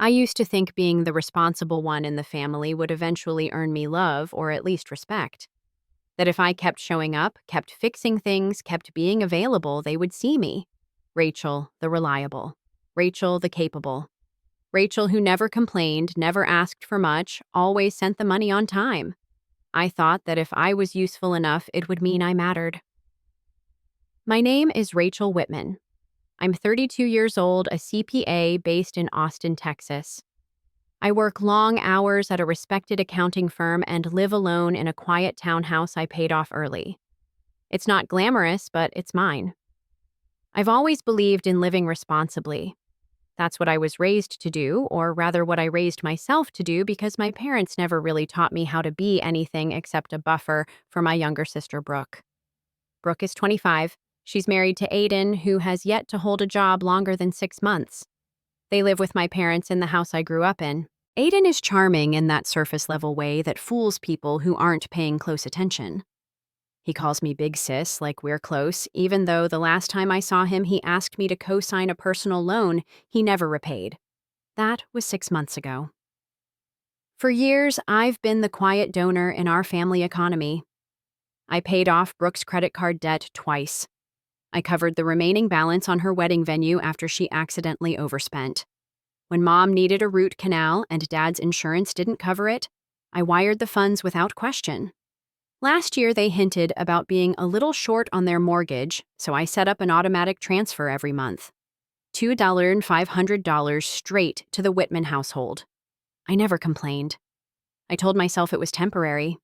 I used to think being the responsible one in the family would eventually earn me love or at least respect. That if I kept showing up, kept fixing things, kept being available, they would see me. Rachel, the reliable. Rachel, the capable. Rachel, who never complained, never asked for much, always sent the money on time. I thought that if I was useful enough, it would mean I mattered. My name is Rachel Whitman. I'm 32 years old, a CPA based in Austin, Texas. I work long hours at a respected accounting firm and live alone in a quiet townhouse I paid off early. It's not glamorous, but it's mine. I've always believed in living responsibly. That's what I was raised to do, or rather what I raised myself to do because my parents never really taught me how to be anything except a buffer for my younger sister, Brooke. Brooke is 25. She's married to Aiden, who has yet to hold a job longer than 6 months. They live with my parents in the house I grew up in. Aiden is charming in that surface-level way that fools people who aren't paying close attention. He calls me Big Sis, like we're close, even though the last time I saw him, he asked me to co-sign a personal loan he never repaid. That was 6 months ago. For years, I've been the quiet donor in our family economy. I paid off Brooke's credit card debt twice. I covered the remaining balance on her wedding venue after she accidentally overspent. When Mom needed a root canal and Dad's insurance didn't cover it, I wired the funds without question. Last year, they hinted about being a little short on their mortgage, so I set up an automatic transfer every month. $2,500 straight to the Whitman household. I never complained. I told myself it was temporary.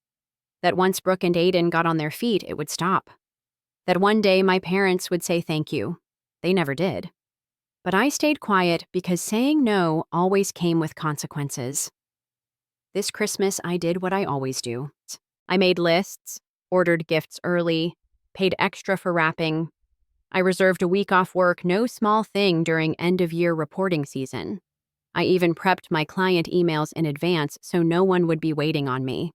That once Brooke and Aiden got on their feet, it would stop. That one day my parents would say thank you. They never did. But I stayed quiet because saying no always came with consequences. This Christmas, I did what I always do. I made lists, ordered gifts early, paid extra for wrapping. I reserved a week off work, no small thing during end-of-year reporting season. I even prepped my client emails in advance so no one would be waiting on me.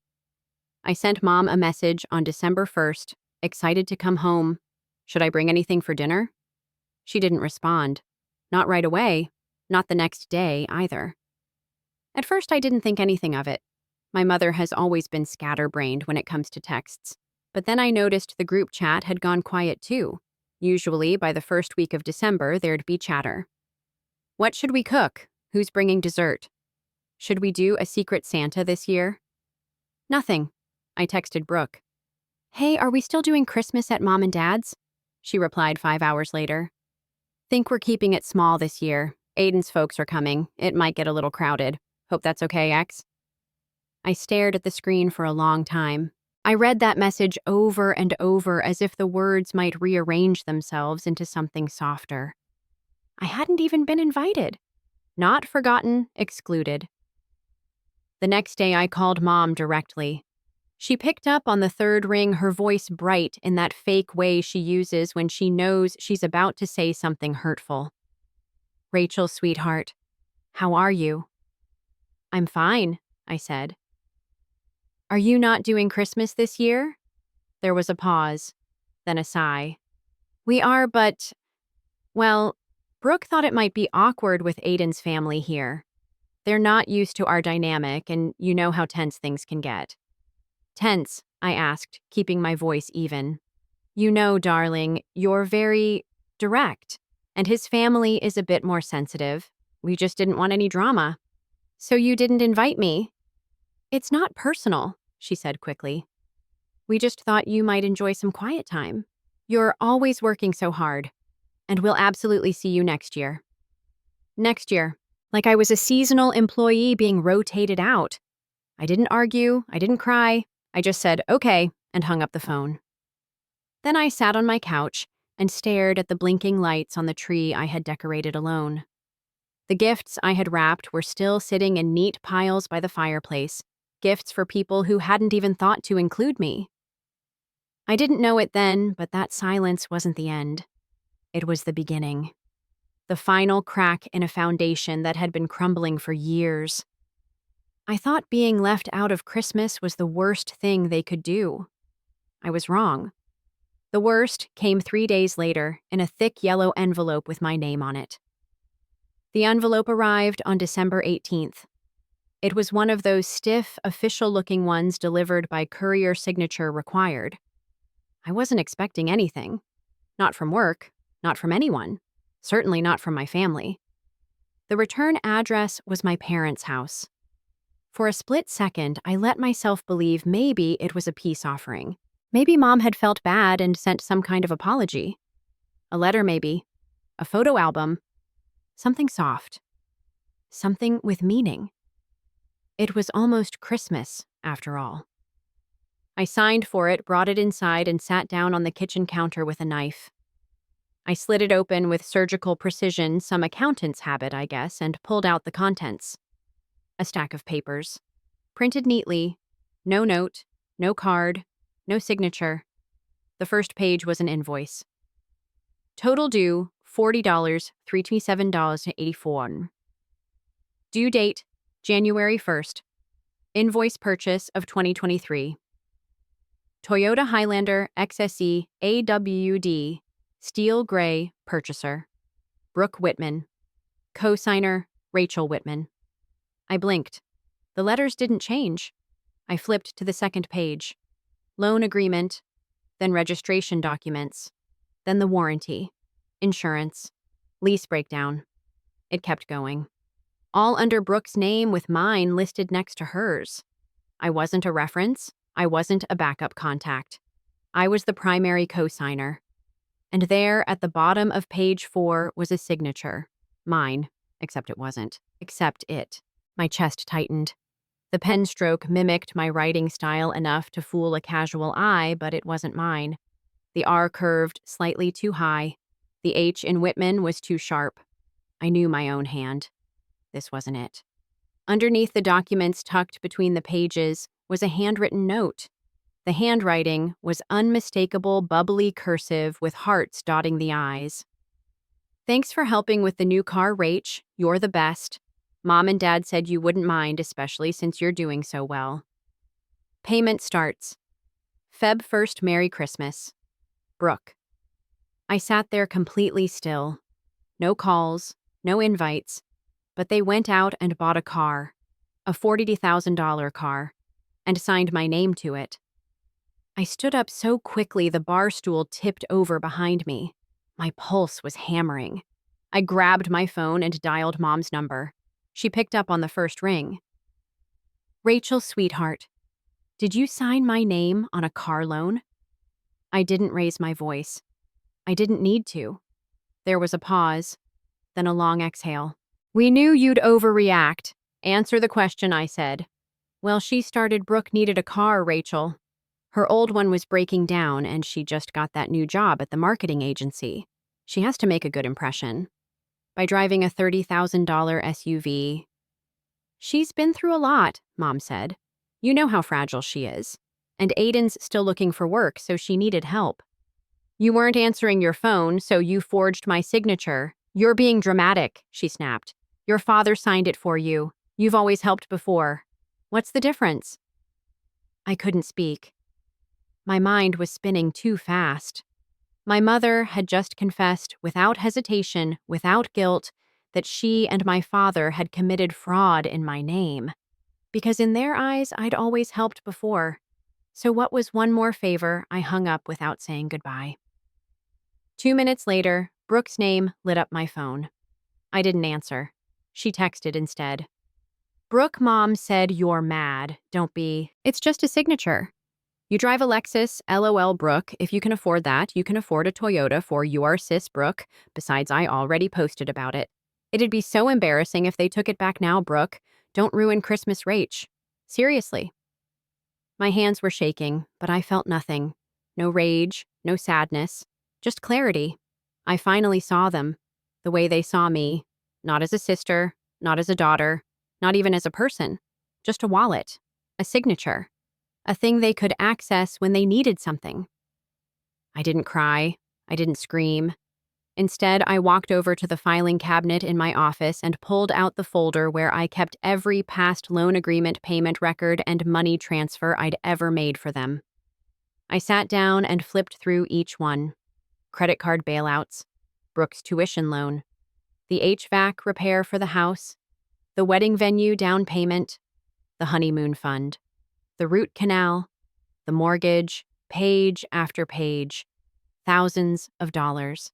I sent Mom a message on December 1st, excited to come home. Should I bring anything for dinner? She didn't respond. Not right away, not the next day either. At first, I didn't think anything of it. My mother has always been scatterbrained when it comes to texts. But then I noticed the group chat had gone quiet too. Usually, by the first week of December, there'd be chatter. What should we cook? Who's bringing dessert? Should we do a secret Santa this year? Nothing. I texted Brooke. Hey, are we still doing Christmas at Mom and Dad's? She replied 5 hours later. Think we're keeping it small this year. Aiden's folks are coming. It might get a little crowded. Hope that's okay, X? I stared at the screen for a long time. I read that message over and over as if the words might rearrange themselves into something softer. I hadn't even been invited. Not forgotten, excluded. The next day I called Mom directly. She picked up on the third ring, her voice bright in that fake way she uses when she knows she's about to say something hurtful. Rachel, sweetheart, how are you? I'm fine, I said. Are you not doing Christmas this year? There was a pause, then a sigh. We are, but, well, Brooke thought it might be awkward with Aiden's family here. They're not used to our dynamic, and you know how tense things can get. Tense, I asked, keeping my voice even. You know, darling, you're very direct, and his family is a bit more sensitive. We just didn't want any drama. So you didn't invite me? It's not personal, she said quickly. We just thought you might enjoy some quiet time. You're always working so hard, and we'll absolutely see you next year. Next year, like I was a seasonal employee being rotated out. I didn't argue, I didn't cry. I just said, okay, and hung up the phone. Then I sat on my couch and stared at the blinking lights on the tree I had decorated alone. The gifts I had wrapped were still sitting in neat piles by the fireplace, gifts for people who hadn't even thought to include me. I didn't know it then, but that silence wasn't the end. It was the beginning. The final crack in a foundation that had been crumbling for years. I thought being left out of Christmas was the worst thing they could do. I was wrong. The worst came 3 days later in a thick yellow envelope with my name on it. The envelope arrived on December 18th. It was one of those stiff, official-looking ones delivered by courier signature required. I wasn't expecting anything. Not from work, not from anyone, certainly not from my family. The return address was my parents' house. For a split second, I let myself believe maybe it was a peace offering. Maybe Mom had felt bad and sent some kind of apology. A letter, maybe. A photo album. Something soft. Something with meaning. It was almost Christmas, after all. I signed for it, brought it inside, and sat down on the kitchen counter with a knife. I slid it open with surgical precision, some accountant's habit, I guess, and pulled out the contents. A stack of papers. Printed neatly. No note, no card, no signature. The first page was an invoice. Total due, $40, $327.84. Due date, January 1st. Invoice purchase of 2023. Toyota Highlander XSE AWD, steel gray, purchaser. Brooke Whitman. Co-signer, Rachel Whitman. I blinked. The letters didn't change. I flipped to the second page. Loan agreement, then registration documents, then the warranty, insurance, lease breakdown. It kept going. All under Brooke's name with mine listed next to hers. I wasn't a reference. I wasn't a backup contact. I was the primary co-signer. And there, at the bottom of page 4, was a signature. Mine, except it wasn't. Except it. My chest tightened. The pen stroke mimicked my writing style enough to fool a casual eye, but it wasn't mine. The R curved slightly too high. The H in Whitman was too sharp. I knew my own hand. This wasn't it. Underneath the documents tucked between the pages was a handwritten note. The handwriting was unmistakable, bubbly cursive with hearts dotting the I's. Thanks for helping with the new car, Rach. You're the best. Mom and Dad said you wouldn't mind, especially since you're doing so well. Payment starts. Feb 1st, Merry Christmas. Brooke. I sat there completely still. No calls, no invites, but they went out and bought a car, a $40,000 car, and signed my name to it. I stood up so quickly the bar stool tipped over behind me. My pulse was hammering. I grabbed my phone and dialed Mom's number. She picked up on the first ring. Rachel, sweetheart, did you sign my name on a car loan? I didn't raise my voice. I didn't need to. There was a pause, then a long exhale. We knew you'd overreact. Answer the question, I said. Well, she started. Brooke needed a car, Rachel. Her old one was breaking down, and she just got that new job at the marketing agency. She has to make a good impression. By driving a $30,000 SUV. She's been through a lot, Mom said. You know how fragile she is. And Aiden's still looking for work, so she needed help. You weren't answering your phone, so you forged my signature. You're being dramatic, she snapped. Your father signed it for you. You've always helped before. What's the difference? I couldn't speak. My mind was spinning too fast. My mother had just confessed, without hesitation, without guilt, that she and my father had committed fraud in my name. Because in their eyes, I'd always helped before. So what was one more favor? I hung up without saying goodbye. 2 minutes later, Brooke's name lit up my phone. I didn't answer. She texted instead. Brooke, Mom said you're mad. Don't be. It's just a signature. You drive a Lexus, LOL, Brooke. If you can afford that, you can afford a Toyota for your sis, Brooke. Besides, I already posted about it. It'd be so embarrassing if they took it back now, Brooke. Don't ruin Christmas, Rach. Seriously. My hands were shaking, but I felt nothing. No rage, no sadness, just clarity. I finally saw them, the way they saw me. Not as a sister, not as a daughter, not even as a person. Just a wallet, a signature. A thing they could access when they needed something. I didn't cry. I didn't scream. Instead, I walked over to the filing cabinet in my office and pulled out the folder where I kept every past loan agreement payment record and money transfer I'd ever made for them. I sat down and flipped through each one. Credit card bailouts, Brooke's tuition loan, The HVAC repair for the house, the wedding venue down payment, the honeymoon fund, the root canal, the mortgage, page after page, thousands of dollars,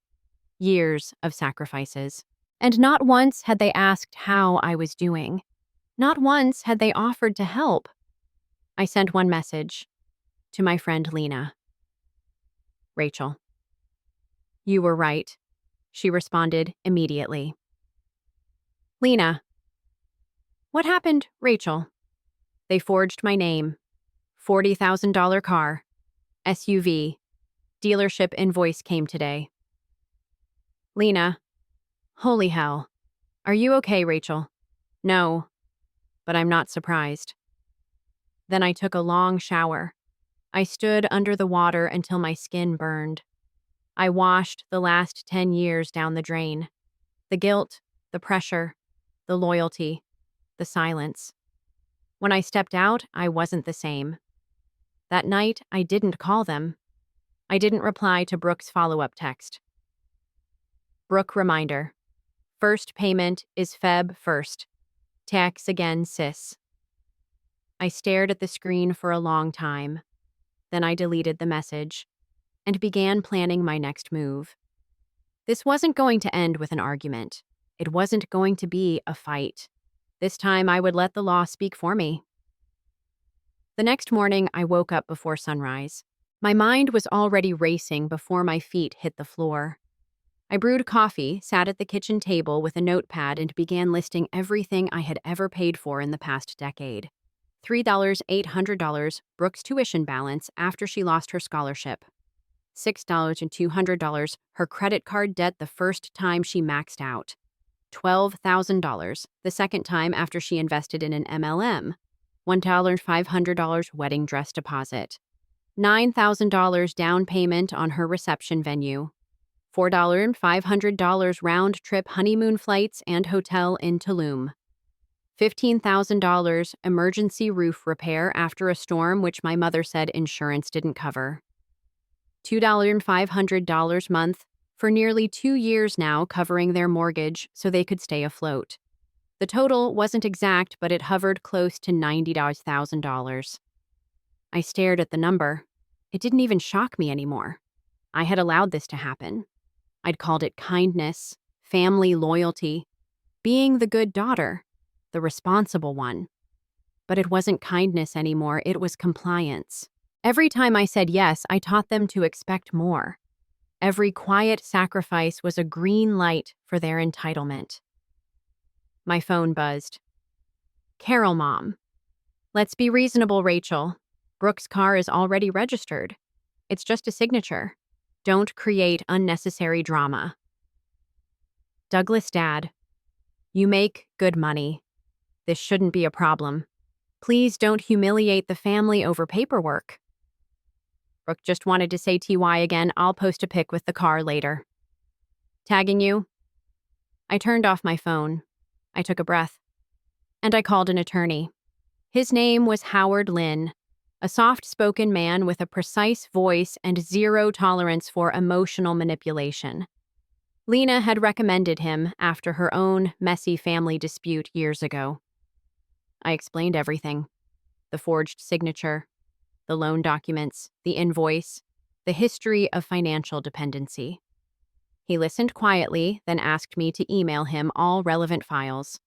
years of sacrifices. And not once had they asked how I was doing. Not once had they offered to help. I sent one message to my friend Lena. Rachel. You were right. She responded immediately. Lena. What happened, Rachel? They forged my name. $40,000 car. SUV. Dealership invoice came today. Lena. Holy hell. Are you okay, Rachel? No, but I'm not surprised. Then I took a long shower. I stood under the water until my skin burned. I washed the last 10 years down the drain. The guilt, the pressure, the loyalty, the silence. When I stepped out, I wasn't the same. That night, I didn't call them. I didn't reply to Brooke's follow-up text. Brooke reminder. First payment is Feb 1st. Tax again, sis. I stared at the screen for a long time. Then I deleted the message and began planning my next move. This wasn't going to end with an argument. It wasn't going to be a fight. This time I would let the law speak for me. The next morning, I woke up before sunrise. My mind was already racing before my feet hit the floor. I brewed coffee, sat at the kitchen table with a notepad, and began listing everything I had ever paid for in the past decade. $3,800 Brooke's tuition balance after she lost her scholarship. $6,200 her credit card debt the first time she maxed out. $12,000 the second time after she invested in an MLM. $1,500 wedding dress deposit. $9,000 down payment on her reception venue. $4,500 round-trip honeymoon flights and hotel in Tulum. $15,000 emergency roof repair after a storm which my mother said insurance didn't cover. $2,500 month for nearly 2 years now covering their mortgage so they could stay afloat. The total wasn't exact, but it hovered close to $90,000. I stared at the number. It didn't even shock me anymore. I had allowed this to happen. I'd called it kindness, family loyalty, being the good daughter, the responsible one. But it wasn't kindness anymore, it was compliance. Every time I said yes, I taught them to expect more. Every quiet sacrifice was a green light for their entitlement. My phone buzzed. Carol, Mom. Let's be reasonable, Rachel. Brooke's car is already registered. It's just a signature. Don't create unnecessary drama. Douglas, Dad. You make good money. This shouldn't be a problem. Please don't humiliate the family over paperwork. Brooke just wanted to say TY again. I'll post a pic with the car later. Tagging you? I turned off my phone. I took a breath. And I called an attorney. His name was Howard Lynn, a soft-spoken man with a precise voice and zero tolerance for emotional manipulation. Lena had recommended him after her own messy family dispute years ago. I explained everything. The forged signature, the loan documents, the invoice, the history of financial dependency. He listened quietly, then asked me to email him all relevant files.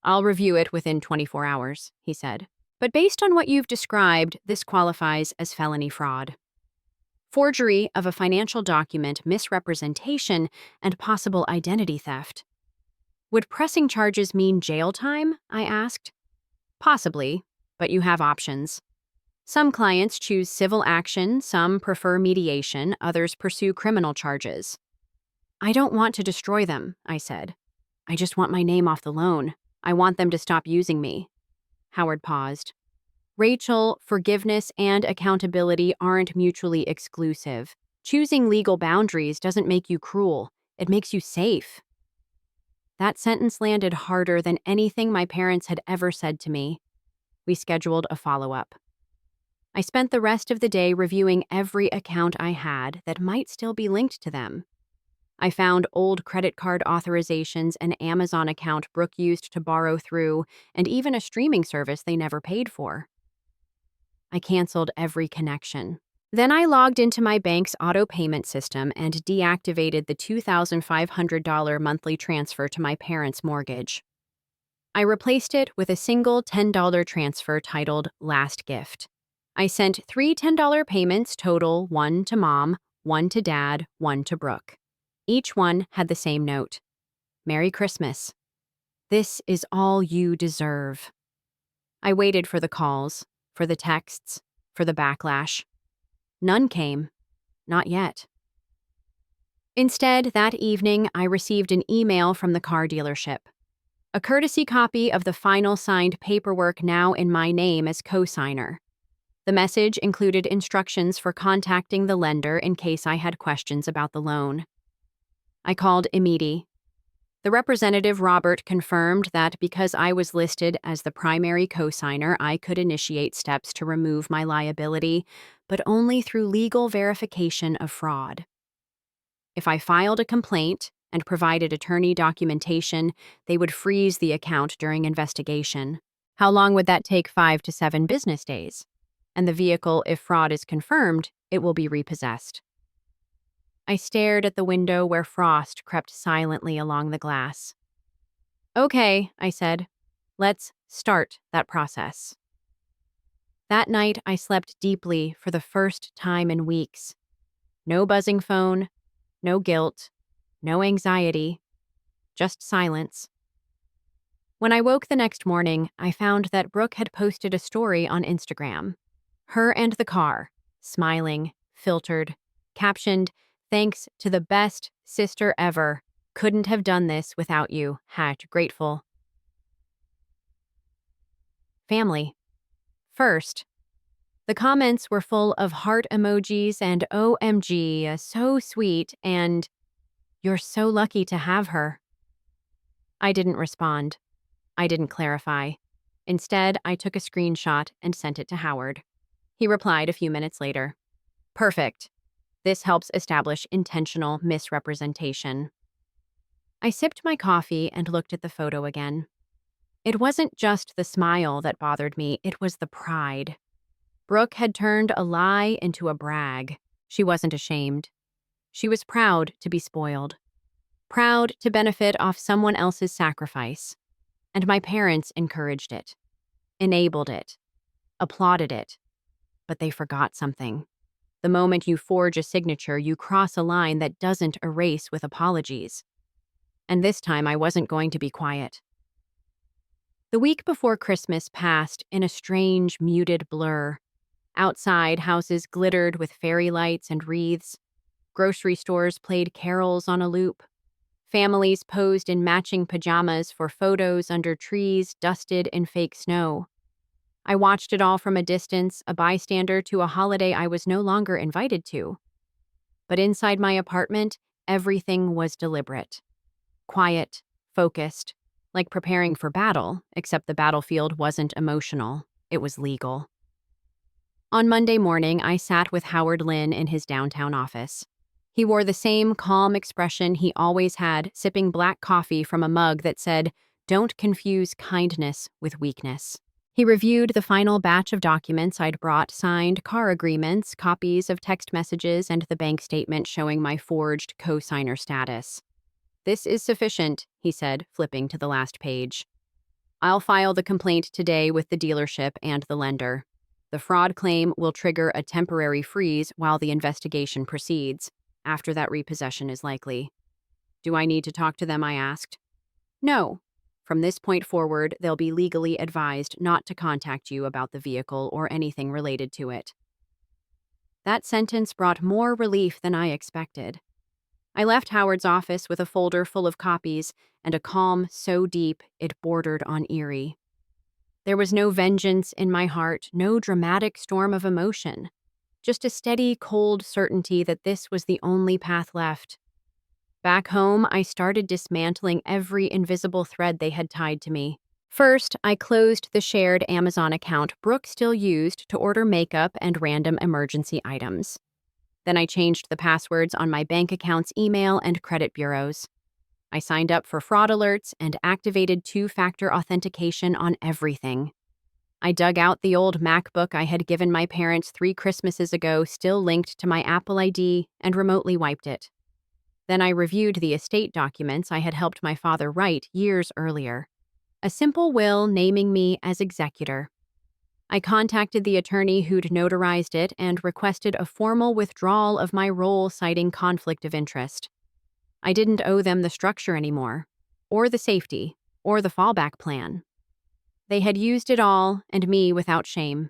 I'll review it within 24 hours, he said. But based on what you've described, this qualifies as felony fraud. Forgery of a financial document, misrepresentation, and possible identity theft. Would pressing charges mean jail time? I asked. Possibly, but you have options. Some clients choose civil action, some prefer mediation, others pursue criminal charges. I don't want to destroy them, I said. I just want my name off the loan. I want them to stop using me. Howard paused. Rachel, forgiveness and accountability aren't mutually exclusive. Choosing legal boundaries doesn't make you cruel. It makes you safe. That sentence landed harder than anything my parents had ever said to me. We scheduled a follow-up. I spent the rest of the day reviewing every account I had that might still be linked to them. I found old credit card authorizations, an Amazon account Brooke used to borrow through, and even a streaming service they never paid for. I canceled every connection. Then I logged into my bank's auto payment system and deactivated the $2,500 monthly transfer to my parents' mortgage. I replaced it with a single $10 transfer titled Last Gift. I sent three $10 payments total, one to Mom, one to Dad, one to Brooke. Each one had the same note. Merry Christmas. This is all you deserve. I waited for the calls, for the texts, for the backlash. None came. Not yet. Instead, that evening, I received an email from the car dealership. A courtesy copy of the final signed paperwork now in my name as co-signer. The message included instructions for contacting the lender in case I had questions about the loan. I called immediately. The representative, Robert, confirmed that because I was listed as the primary co-signer, I could initiate steps to remove my liability, but only through legal verification of fraud. If I filed a complaint and provided attorney documentation, they would freeze the account during investigation. How long would that take? 5 to 7 business days. And the vehicle, if fraud is confirmed, it will be repossessed. I stared at the window where frost crept silently along the glass. Okay, I said. Let's start that process. That night, I slept deeply for the first time in weeks. No buzzing phone, no guilt, no anxiety, just silence. When I woke the next morning, I found that Brooke had posted a story on Instagram. Her and the car, smiling, filtered, captioned, "Thanks to the best sister ever. Couldn't have done this without you. Grateful." Family. First. The comments were full of heart emojis and OMG, so sweet, and "You're so lucky to have her." I didn't respond. I didn't clarify. Instead, I took a screenshot and sent it to Howard. He replied a few minutes later. Perfect. This helps establish intentional misrepresentation. I sipped my coffee and looked at the photo again. It wasn't just the smile that bothered me, it was the pride. Brooke had turned a lie into a brag. She wasn't ashamed. She was proud to be spoiled. Proud to benefit off someone else's sacrifice. And my parents encouraged it, enabled it, applauded it. But they forgot something. The moment you forge a signature, you cross a line that doesn't erase with apologies. And this time I wasn't going to be quiet. The week before Christmas passed in a strange, muted blur. Outside, houses glittered with fairy lights and wreaths. Grocery stores played carols on a loop. Families posed in matching pajamas for photos under trees dusted in fake snow. I watched it all from a distance, a bystander to a holiday I was no longer invited to. But inside my apartment, everything was deliberate. Quiet, focused, like preparing for battle, except the battlefield wasn't emotional, it was legal. On Monday morning, I sat with Howard Lynn in his downtown office. He wore the same calm expression he always had, sipping black coffee from a mug that said, "Don't confuse kindness with weakness." He reviewed the final batch of documents I'd brought, signed car agreements, copies of text messages, and the bank statement showing my forged co-signer status. "This is sufficient," he said, flipping to the last page. "I'll file the complaint today with the dealership and the lender. The fraud claim will trigger a temporary freeze while the investigation proceeds. After that, repossession is likely." "Do I need to talk to them?" I asked. "No. From this point forward, they'll be legally advised not to contact you about the vehicle or anything related to it." That sentence brought more relief than I expected. I left Howard's office with a folder full of copies and a calm so deep it bordered on eerie. There was no vengeance in my heart, no dramatic storm of emotion, just a steady, cold certainty that this was the only path left. Back home, I started dismantling every invisible thread they had tied to me. First, I closed the shared Amazon account Brooke still used to order makeup and random emergency items. Then I changed the passwords on my bank accounts, email, and credit bureaus. I signed up for fraud alerts and activated two-factor authentication on everything. I dug out the old MacBook I had given my parents 3 Christmases ago, still linked to my Apple ID, and remotely wiped it. Then I reviewed the estate documents I had helped my father write years earlier. A simple will naming me as executor. I contacted the attorney who'd notarized it and requested a formal withdrawal of my role, citing conflict of interest. I didn't owe them the structure anymore, or the safety, or the fallback plan. They had used it all, and me without shame.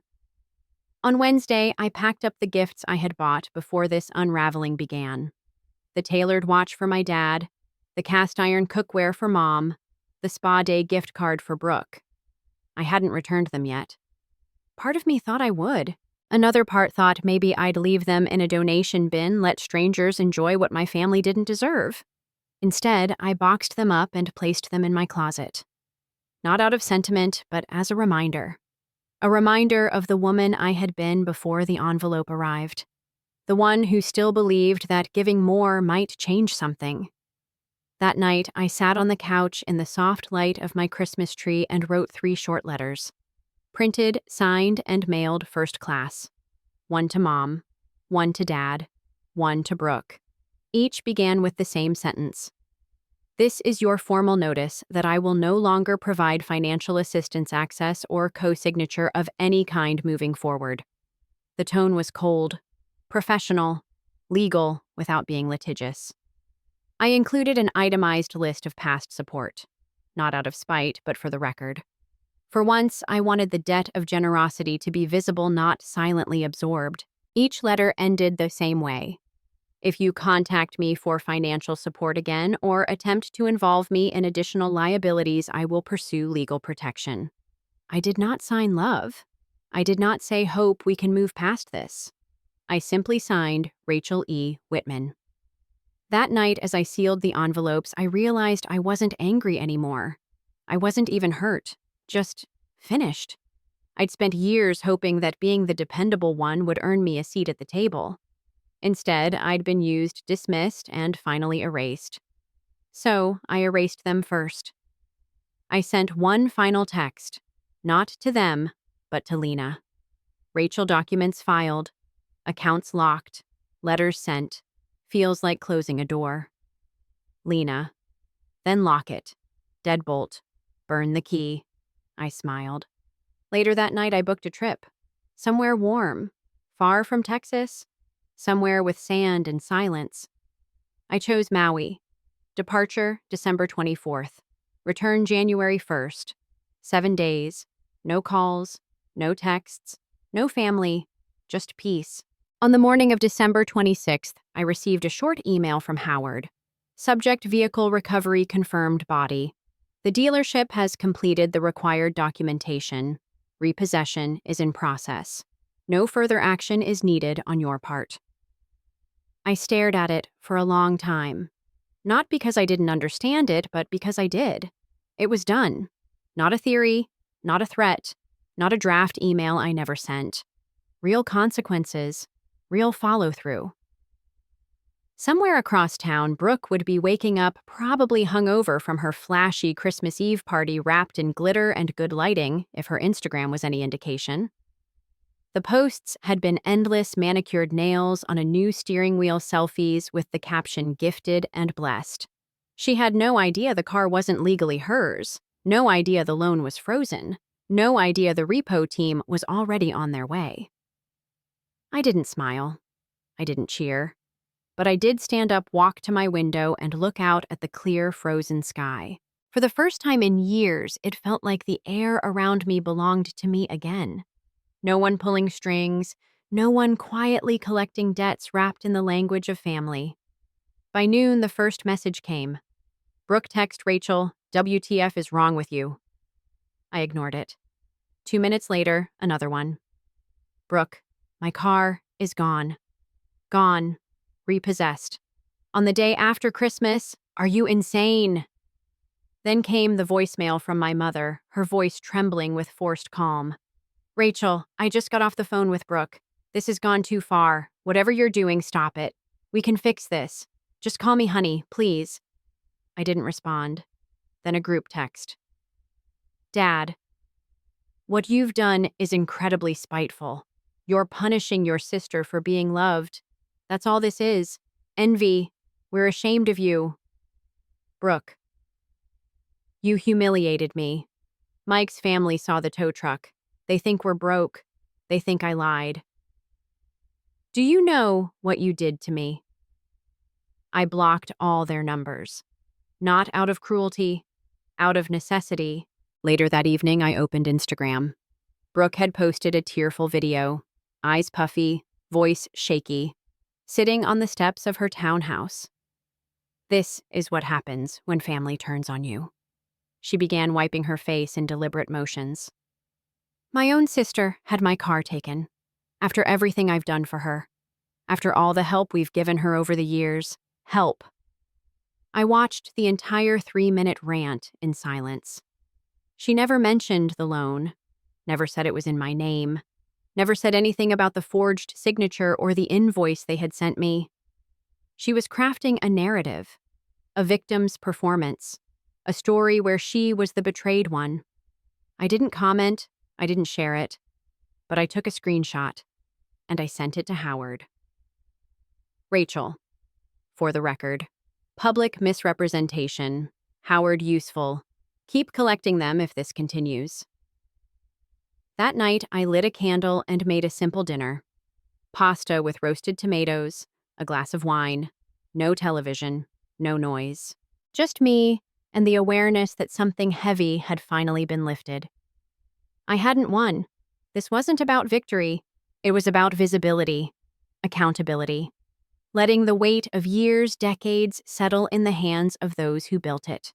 On Wednesday, I packed up the gifts I had bought before this unraveling began. The tailored watch for my dad, the cast-iron cookware for Mom, the spa day gift card for Brooke. I hadn't returned them yet. Part of me thought I would. Another part thought maybe I'd leave them in a donation bin, let strangers enjoy what my family didn't deserve. Instead, I boxed them up and placed them in my closet. Not out of sentiment, but as a reminder. A reminder of the woman I had been before the envelope arrived. The one who still believed that giving more might change something. That night, I sat on the couch in the soft light of my Christmas tree and wrote 3 short letters. Printed, signed, and mailed first class. 1 to Mom, 1 to Dad, 1 to Brooke. Each began with the same sentence. This is your formal notice that I will no longer provide financial assistance, access, or co-signature of any kind moving forward. The tone was cold, professional, legal, without being litigious. I included an itemized list of past support, not out of spite, but for the record. For once, I wanted the debt of generosity to be visible, not silently absorbed. Each letter ended the same way. If you contact me for financial support again or attempt to involve me in additional liabilities, I will pursue legal protection. I did not sign love. I did not say hope we can move past this. I simply signed Rachel E. Whitman. That night, as I sealed the envelopes, I realized I wasn't angry anymore. I wasn't even hurt. Just finished. I'd spent years hoping that being the dependable one would earn me a seat at the table. Instead, I'd been used, dismissed, and finally erased. So, I erased them first. I sent one final text, not to them, but to Lena. Rachel documents filed, accounts locked, letters sent, feels like closing a door. Lena. Then lock it. Deadbolt. Burn the key. I smiled. Later that night, I booked a trip. Somewhere warm. Far from Texas. Somewhere with sand and silence. I chose Maui. Departure, December 24th. Return January 1st. 7 days. No calls. No texts. No family. Just peace. On the morning of December 26th, I received a short email from Howard. Subject: vehicle recovery confirmed body. The dealership has completed the required documentation. Repossession is in process. No further action is needed on your part. I stared at it for a long time. Not because I didn't understand it, but because I did. It was done. Not a theory, not a threat, not a draft email I never sent. Real consequences, real follow-through. Somewhere across town, Brooke would be waking up probably hungover from her flashy Christmas Eve party wrapped in glitter and good lighting, if her Instagram was any indication. The posts had been endless manicured nails on a new steering wheel, selfies with the caption "gifted and blessed." She had no idea the car wasn't legally hers, no idea the loan was frozen, no idea the repo team was already on their way. I didn't smile. I didn't cheer. But I did stand up, walk to my window, and look out at the clear, frozen sky. For the first time in years, it felt like the air around me belonged to me again. No one pulling strings, no one quietly collecting debts wrapped in the language of family. By noon, the first message came. Brooke text Rachel, "WTF is wrong with you?" I ignored it. 2 minutes later, another one. Brooke, my car is gone. Gone. Repossessed. On the day after Christmas, are you insane? Then came the voicemail from my mother, her voice trembling with forced calm. Rachel, I just got off the phone with Brooke. This has gone too far. Whatever you're doing, stop it. We can fix this. Just call me honey, please. I didn't respond. Then a group text. Dad, what you've done is incredibly spiteful. You're punishing your sister for being loved. That's all this is. Envy. We're ashamed of you. Brooke, you humiliated me. Mike's family saw the tow truck. They think we're broke. They think I lied. Do you know what you did to me? I blocked all their numbers. Not out of cruelty, out of necessity. Later that evening, I opened Instagram. Brooke had posted a tearful video, eyes puffy, voice shaky, sitting on the steps of her townhouse. This is what happens when family turns on you. She began wiping her face in deliberate motions. My own sister had my car taken. After everything I've done for her. After all the help we've given her over the years. Help. I watched the entire 3-minute rant in silence. She never mentioned the loan, never said it was in my name, never said anything about the forged signature or the invoice they had sent me. She was crafting a narrative, a victim's performance, a story where she was the betrayed one. I didn't comment, I didn't share it, but I took a screenshot, and I sent it to Howard. Rachel, for the record, public misrepresentation, Howard useful. Keep collecting them if this continues. That night, I lit a candle and made a simple dinner. Pasta with roasted tomatoes, a glass of wine, no television, no noise. Just me and the awareness that something heavy had finally been lifted. I hadn't won. This wasn't about victory. It was about visibility, accountability, letting the weight of years, decades settle in the hands of those who built it.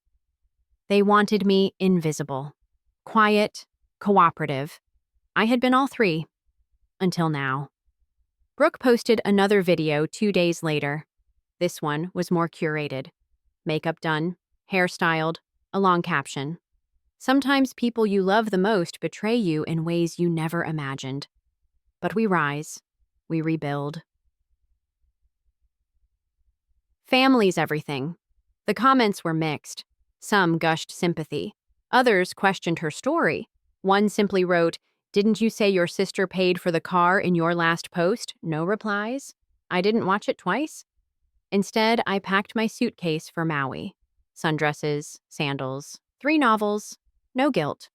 They wanted me invisible, quiet, cooperative. I had been all three, until now. Brooke posted another video 2 days later. This one was more curated. Makeup done, hairstyled, a long caption. Sometimes people you love the most betray you in ways you never imagined. But we rise, we rebuild. Family's everything. The comments were mixed. Some gushed sympathy. Others questioned her story. One simply wrote, "Didn't you say your sister paid for the car in your last post?" No replies. I didn't watch it twice. Instead, I packed my suitcase for Maui. Sundresses, sandals, 3 novels, no guilt.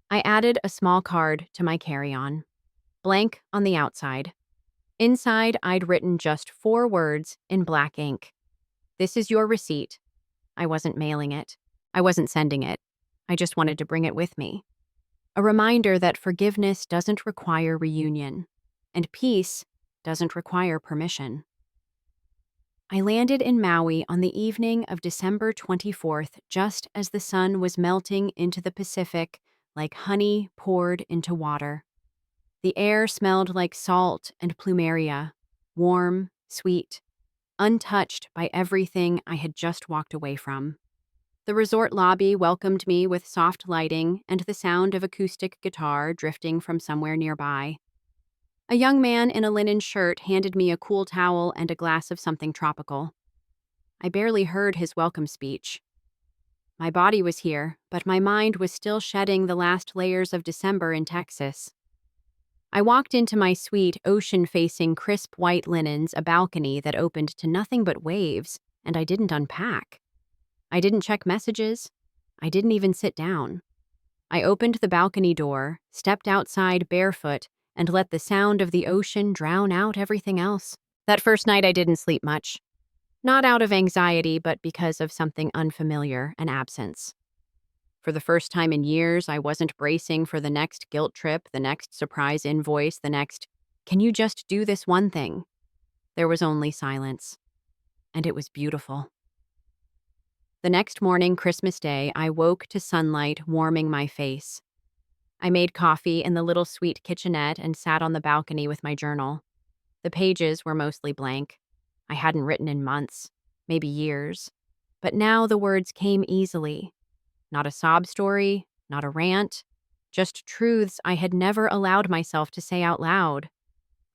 I added a small card to my carry-on. Blank on the outside. Inside, I'd written just 4 words in black ink. This is your receipt. I wasn't mailing it. I wasn't sending it. I just wanted to bring it with me. A reminder that forgiveness doesn't require reunion, and peace doesn't require permission. I landed in Maui on the evening of December 24th, just as the sun was melting into the Pacific like honey poured into water. The air smelled like salt and plumeria, warm, sweet, untouched by everything I had just walked away from. The resort lobby welcomed me with soft lighting and the sound of acoustic guitar drifting from somewhere nearby. A young man in a linen shirt handed me a cool towel and a glass of something tropical. I barely heard his welcome speech. My body was here, but my mind was still shedding the last layers of December in Texas. I walked into my suite, ocean-facing crisp white linens, a balcony that opened to nothing but waves, and I didn't unpack. I didn't check messages. I didn't even sit down. I opened the balcony door, stepped outside barefoot, and let the sound of the ocean drown out everything else. That first night I didn't sleep much. Not out of anxiety, but because of something unfamiliar, an absence. For the first time in years, I wasn't bracing for the next guilt trip, the next surprise invoice, the next, "Can you just do this one thing?" There was only silence. And it was beautiful. The next morning, Christmas Day, I woke to sunlight warming my face. I made coffee in the little sweet kitchenette and sat on the balcony with my journal. The pages were mostly blank. I hadn't written in months, maybe years. But now the words came easily. Not a sob story, not a rant, just truths I had never allowed myself to say out loud.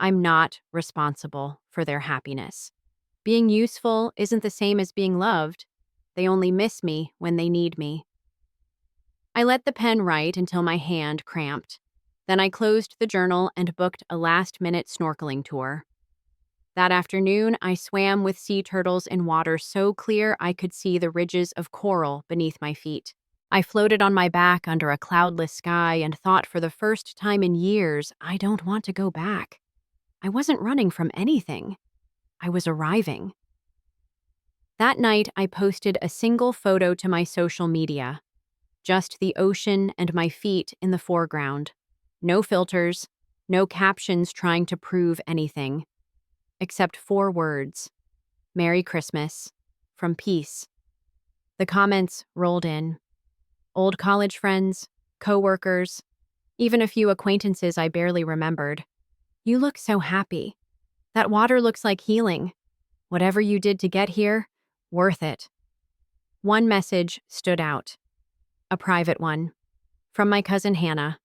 I'm not responsible for their happiness. Being useful isn't the same as being loved. They only miss me when they need me. I let the pen write until my hand cramped. Then I closed the journal and booked a last-minute snorkeling tour. That afternoon, I swam with sea turtles in water so clear I could see the ridges of coral beneath my feet. I floated on my back under a cloudless sky and thought for the first time in years, I don't want to go back. I wasn't running from anything. I was arriving. That night, I posted a single photo to my social media. Just the ocean and my feet in the foreground. No filters, no captions trying to prove anything. Except 4 words. Merry Christmas. From Peace. The comments rolled in. Old college friends, coworkers, even a few acquaintances I barely remembered. You look so happy. That water looks like healing. Whatever you did to get here, worth it. One message stood out. A private one. From my cousin Hannah.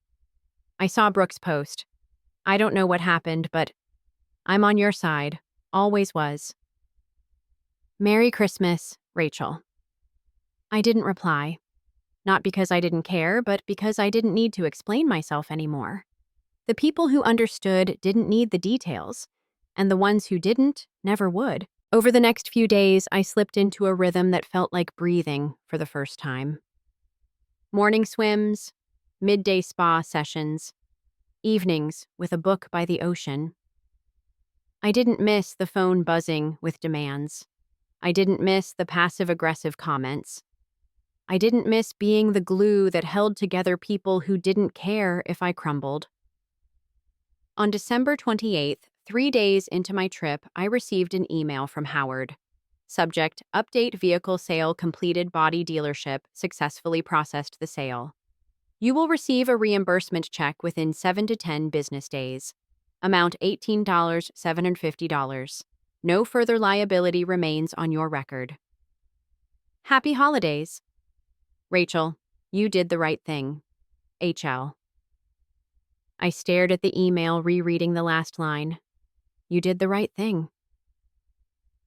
I saw Brooke's post. I don't know what happened, but I'm on your side. Always was. Merry Christmas, Rachel. I didn't reply. Not because I didn't care, but because I didn't need to explain myself anymore. The people who understood didn't need the details, and the ones who didn't never would. Over the next few days, I slipped into a rhythm that felt like breathing for the first time. Morning swims, midday spa sessions, evenings with a book by the ocean. I didn't miss the phone buzzing with demands. I didn't miss the passive-aggressive comments. I didn't miss being the glue that held together people who didn't care if I crumbled. On December 28th, 3 days into my trip, I received an email from Howard. Subject: Update vehicle sale completed. Body dealership successfully processed the sale. You will receive a reimbursement check within 7 to 10 business days. Amount $18,750. No further liability remains on your record. Happy holidays. Rachel, you did the right thing. HL. I stared at the email, rereading the last line. You did the right thing.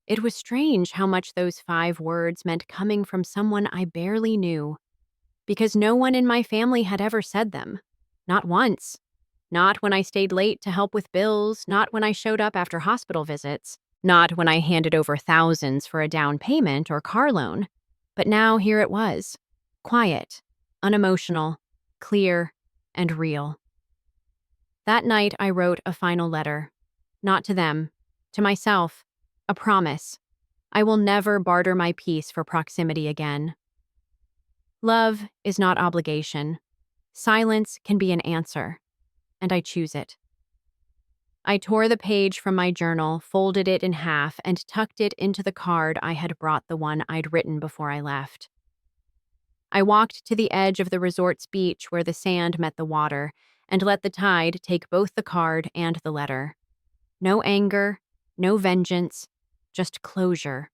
It was strange how much those 5 words meant coming from someone I barely knew, because no one in my family had ever said them. Not once. Not when I stayed late to help with bills, not when I showed up after hospital visits, not when I handed over thousands for a down payment or car loan. But now here it was. Quiet, unemotional, clear, and real. That night I wrote a final letter. Not to them, to myself. A promise. I will never barter my peace for proximity again. Love is not obligation. Silence can be an answer, and I choose it. I tore the page from my journal, folded it in half, and tucked it into the card I had brought, the one I'd written before I left. I walked to the edge of the resort's beach where the sand met the water and let the tide take both the card and the letter. No anger, no vengeance, just closure.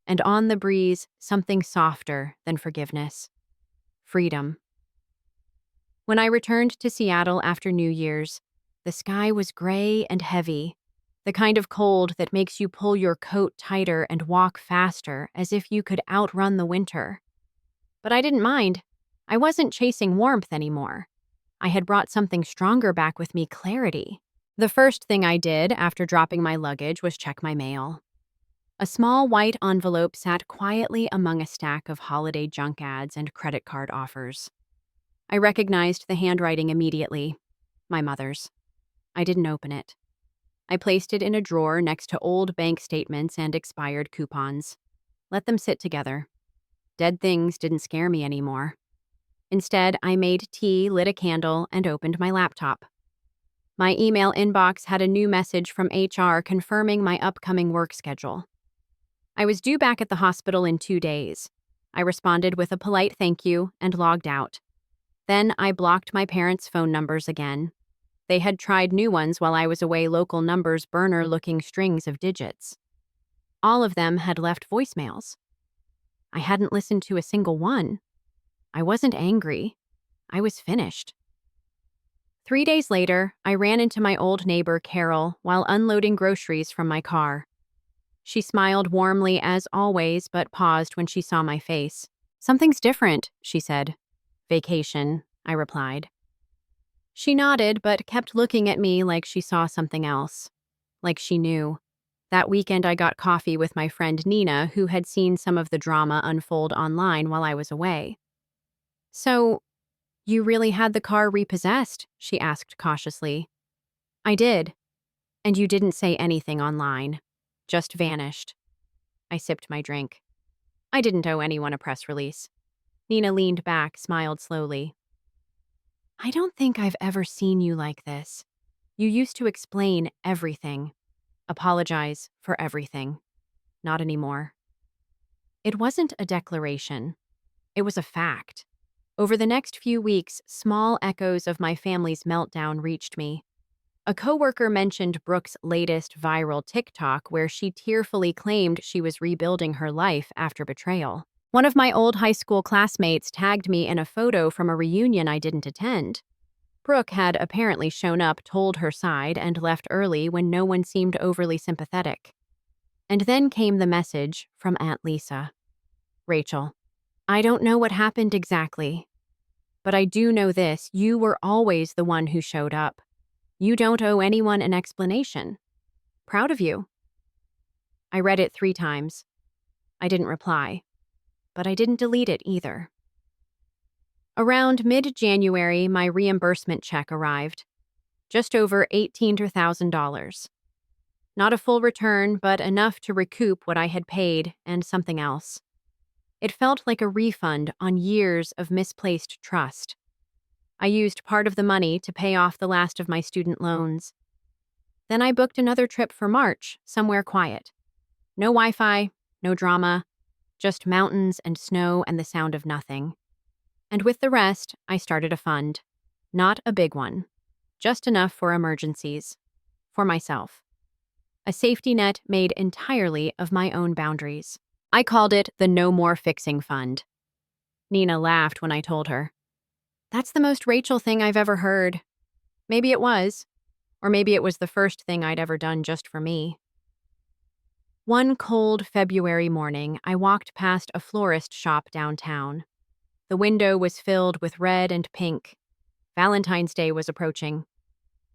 And on the breeze, something softer than forgiveness. Freedom. When I returned to Seattle after New Year's, the sky was gray and heavy, the kind of cold that makes you pull your coat tighter and walk faster as if you could outrun the winter. But I didn't mind. I wasn't chasing warmth anymore. I had brought something stronger back with me: clarity. The first thing I did after dropping my luggage was check my mail. A small white envelope sat quietly among a stack of holiday junk ads and credit card offers. I recognized the handwriting immediately. My mother's. I didn't open it. I placed it in a drawer next to old bank statements and expired coupons. Let them sit together. Dead things didn't scare me anymore. Instead, I made tea, lit a candle, and opened my laptop. My email inbox had a new message from HR confirming my upcoming work schedule. I was due back at the hospital in 2 days. I responded with a polite thank you and logged out. Then I blocked my parents' phone numbers again. They had tried new ones while I was away, local numbers, burner-looking strings of digits. All of them had left voicemails. I hadn't listened to a single one. I wasn't angry. I was finished. 3 days later, I ran into my old neighbor, Carol, while unloading groceries from my car. She smiled warmly as always, but paused when she saw my face. "Something's different," she said. "Vacation," I replied. She nodded, but kept looking at me like she saw something else. Like she knew. That weekend, I got coffee with my friend Nina, who had seen some of the drama unfold online while I was away. "So, you really had the car repossessed?" she asked cautiously. "I did. And you didn't say anything online. Just vanished." I sipped my drink. I didn't owe anyone a press release. Nina leaned back, smiled slowly. "I don't think I've ever seen you like this. You used to explain everything, apologize for everything. Not anymore." It wasn't a declaration. It was a fact. Over the next few weeks, small echoes of my family's meltdown reached me. A coworker mentioned Brooke's latest viral TikTok where she tearfully claimed she was rebuilding her life after betrayal. One of my old high school classmates tagged me in a photo from a reunion I didn't attend. Brooke had apparently shown up, told her side, and left early when no one seemed overly sympathetic. And then came the message from Aunt Lisa. "Rachel, I don't know what happened exactly, but I do know this: you were always the one who showed up. You don't owe anyone an explanation. Proud of you." I read it 3 times. I didn't reply, but I didn't delete it either. Around mid-January, my reimbursement check arrived. Just over $18,000. Not a full return, but enough to recoup what I had paid and something else. It felt like a refund on years of misplaced trust. I used part of the money to pay off the last of my student loans. Then I booked another trip for March, somewhere quiet. No Wi-Fi, no drama, just mountains and snow and the sound of nothing. And with the rest, I started a fund. Not a big one. Just enough for emergencies. For myself. A safety net made entirely of my own boundaries. I called it the No More Fixing Fund. Nina laughed when I told her. "That's the most Rachel thing I've ever heard." Maybe it was. Or maybe it was the first thing I'd ever done just for me. One cold February morning, I walked past a florist shop downtown. The window was filled with red and pink. Valentine's Day was approaching.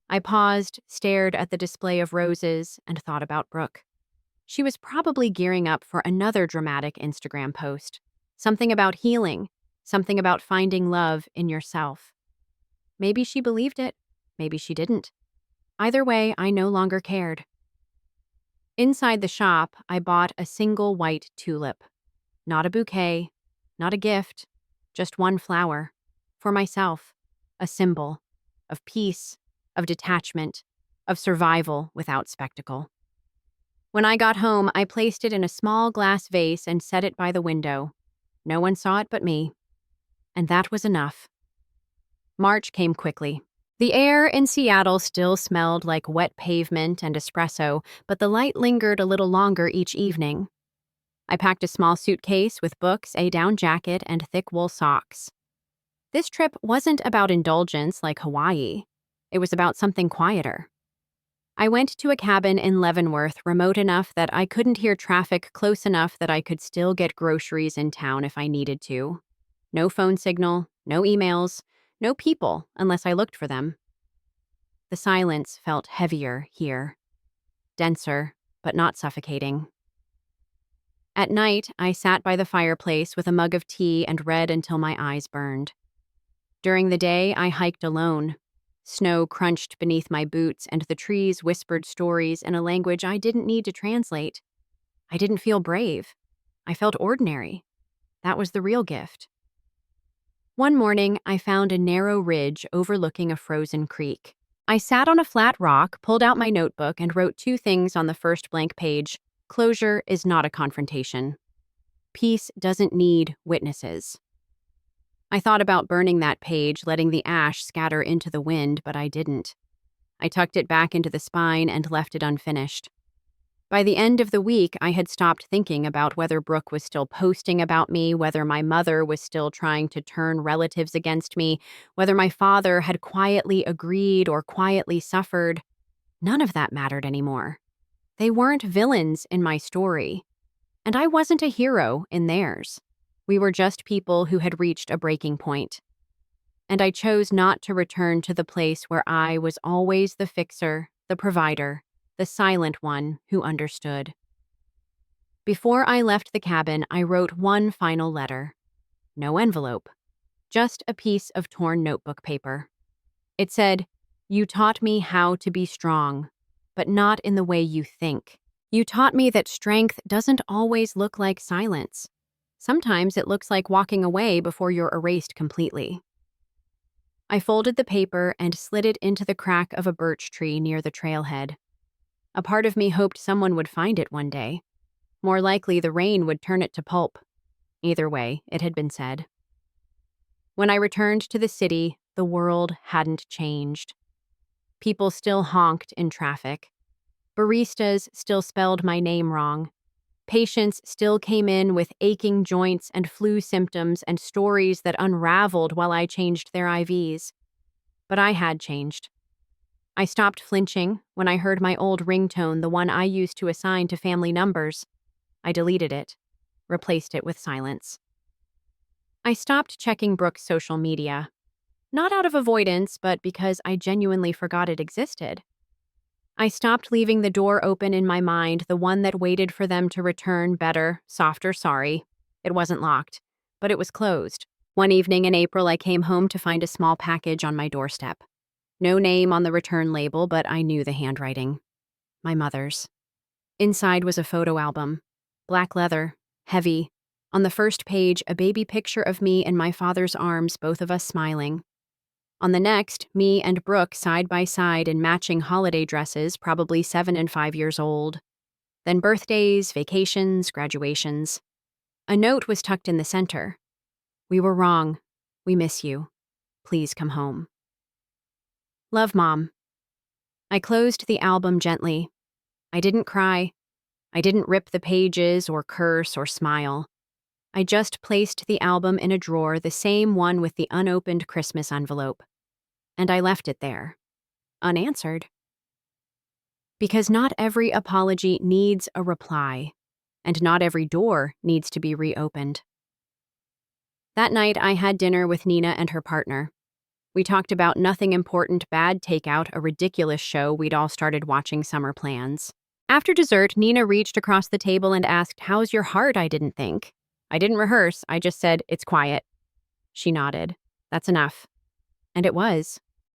I paused, stared at the display of roses, and thought about Brooke. She was probably gearing up for another dramatic Instagram post. Something about healing, something about finding love in yourself. Maybe she believed it, maybe she didn't. Either way, I no longer cared. Inside the shop, I bought a single white tulip. Not a bouquet, not a gift, just one flower. For myself, a symbol of peace, of detachment, of survival without spectacle. When I got home, I placed it in a small glass vase and set it by the window. No one saw it but me. And that was enough. March came quickly. The air in Seattle still smelled like wet pavement and espresso, but the light lingered a little longer each evening. I packed a small suitcase with books, a down jacket, and thick wool socks. This trip wasn't about indulgence like Hawaii. It was about something quieter. I went to a cabin in Leavenworth, remote enough that I couldn't hear traffic, close enough that I could still get groceries in town if I needed to. No phone signal, no emails, no people unless I looked for them. The silence felt heavier here. Denser, but not suffocating. At night, I sat by the fireplace with a mug of tea and read until my eyes burned. During the day, I hiked alone. Snow crunched beneath my boots, and the trees whispered stories in a language I didn't need to translate. I didn't feel brave. I felt ordinary. That was the real gift. One morning, I found a narrow ridge overlooking a frozen creek. I sat on a flat rock, pulled out my notebook, and wrote 2 things on the first blank page. Closure is not a confrontation. Peace doesn't need witnesses. I thought about burning that page, letting the ash scatter into the wind, but I didn't. I tucked it back into the spine and left it unfinished. By the end of the week, I had stopped thinking about whether Brooke was still posting about me, whether my mother was still trying to turn relatives against me, whether my father had quietly agreed or quietly suffered. None of that mattered anymore. They weren't villains in my story, and I wasn't a hero in theirs. We were just people who had reached a breaking point. And I chose not to return to the place where I was always the fixer, the provider, the silent one who understood. Before I left the cabin, I wrote one final letter. No envelope, just a piece of torn notebook paper. It said, "You taught me how to be strong, but not in the way you think. You taught me that strength doesn't always look like silence. Sometimes it looks like walking away before you're erased completely." I folded the paper and slid it into the crack of a birch tree near the trailhead. A part of me hoped someone would find it one day. More likely, the rain would turn it to pulp. Either way, it had been said. When I returned to the city, the world hadn't changed. People still honked in traffic. Baristas still spelled my name wrong. Patients still came in with aching joints and flu symptoms and stories that unraveled while I changed their IVs. But I had changed. I stopped flinching when I heard my old ringtone, the one I used to assign to family numbers. I deleted it, replaced it with silence. I stopped checking Brooke's social media, not out of avoidance, but because I genuinely forgot it existed. I stopped leaving the door open in my mind, the one that waited for them to return better, softer sorry. It wasn't locked, but it was closed. One evening in April, I came home to find a small package on my doorstep. No name on the return label, but I knew the handwriting. My mother's. Inside was a photo album. Black leather, heavy. On the first page, a baby picture of me in my father's arms, both of us smiling. On the next, me and Brooke side by side in matching holiday dresses, probably 7 and 5 years old. Then birthdays, vacations, graduations. A note was tucked in the center. "We were wrong. We miss you. Please come home. Love, Mom." I closed the album gently. I didn't cry. I didn't rip the pages or curse or smile. I just placed the album in a drawer, the same one with the unopened Christmas envelope. And I left it there, unanswered. Because not every apology needs a reply, and not every door needs to be reopened. That night, I had dinner with Nina and her partner. We talked about nothing important, bad takeout, a ridiculous show we'd all started watching, summer plans. After dessert, Nina reached across the table and asked, "How's your heart?" I didn't think. I didn't rehearse, I just said, "It's quiet." She nodded. "That's enough." And it was.